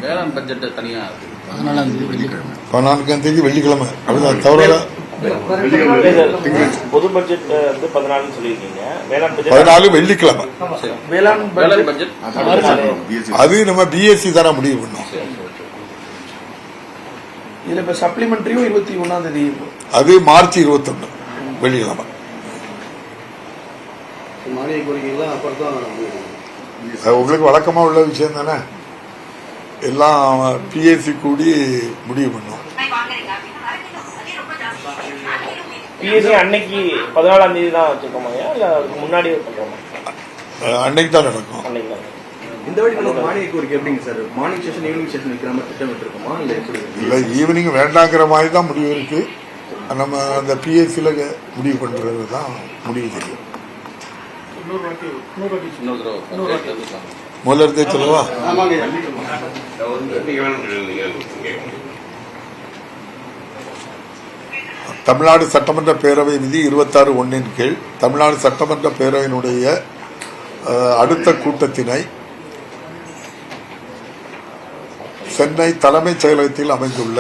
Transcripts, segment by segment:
வேளாண் பட்ஜெட் தனியா 14ஆம் தேதி வெள்ளிக்கிழமை. அப்படிதான் தவறாக பொது பட்ஜெட் 14 சொல்லியிருக்கீங்க. வேளாண் பட்ஜெட் 14 வெள்ளிக்கிழமை. வேளாண் பட்ஜெட் அது நம்ம பிஎஸ்சி தானே முடிவு பண்ணோம். இதுல இப்ப சப்ளிமெண்டரியும் 21ஆம் தேதி. அது மார்ச் 21 வெள்ளிக்கிழமை. மானிய கோரிக்கைகள்லாம் அப்புறம் தான் உங்களுக்கு வழக்கமா உள்ள விஷயம் தானே. எல்லாம் பிஎஸ்சி கூடி முடிவு பண்ணோம். பிஎஸ்சி அன்னைக்கு 14ஆம் தேதி தான் வச்சிருக்கோமா இல்ல அதுக்கு முன்னாடியே பண்றோமா? அன்னைக்கு தான் நடக்கும். அன்னைக்கு தான். இந்த வாட்டி நம்ம மானிய கோரிக்கை எப்படிங்க sir? Morning session evening session வைக்கிற மாதிரி திட்டமிட்டு இருக்கோமா இல்ல எப்படி? இல்ல ஈவினிங் வேண்டாங்கிற மாதிரி தான் முடிவு இருக்கு. நம்ம அந்த பிஎஸ்சியில முடிவு பண்றது தான் முடிவு தெரியும். முதல்ல சொல்லவா? தமிழ்நாடு சட்டமன்ற பேரவை விதி 26(1) கீழ் தமிழ்நாடு சட்டமன்ற பேரவையினுடைய அடுத்த கூட்டத்தினை சென்னை தலைமைச் செயலகத்தில் அமைந்துள்ள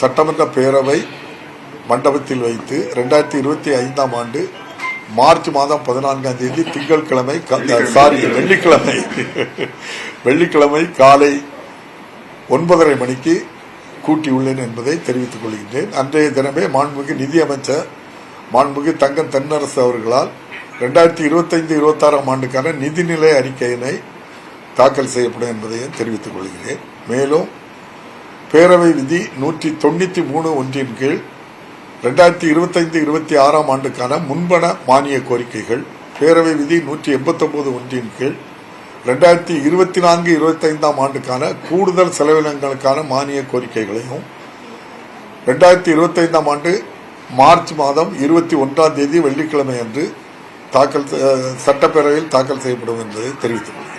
சட்டமன்ற பேரவை மண்டபத்தில் வைத்து 2025ஆம் ஆண்டு மார்ச் மாதம் 14ஆம் தேதி திங்கட்கிழமை வெள்ளிக்கிழமை காலை 9:30 மணிக்கு கூட்டியுள்ளேன் என்பதை தெரிவித்துக் கொள்கின்றேன். அன்றைய தினமே மாண்புமிகு நிதியமைச்சர் மாண்புமிகு தங்கம் தென்னரசு அவர்களால் 2025-26ஆம் ஆண்டுக்கான நிதிநிலை அறிக்கையினை தாக்கல் செய்யப்படும் என்பதையும் தெரிவித்துக் கொள்கிறேன். மேலும் பேரவை விதி 193(1) கீழ் 2025-26ஆம் ஆண்டுக்கான முன்பண மானிய கோரிக்கைகள், பேரவை விதி 189(1) கீழ் 2024-25ஆம் ஆண்டுக்கான கூடுதல் செலவினங்களுக்கான மானிய கோரிக்கைகளையும் 2025ஆம் ஆண்டு மார்ச் மாதம் 21ஆம் தேதி வெள்ளிக்கிழமை அன்று சட்டப்பேரவையில் தாக்கல் செய்யப்படும் என்பதை தெரிவித்துக் கொள்கிறேன்.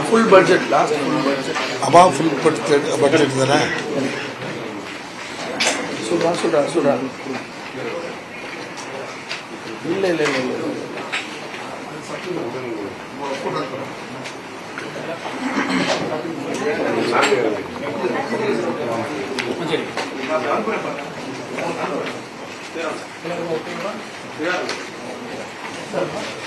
Full budget last full budget. ஆமா, ஃபுல் பட்ஜெட் தானே. சுடா இல்ல சரி.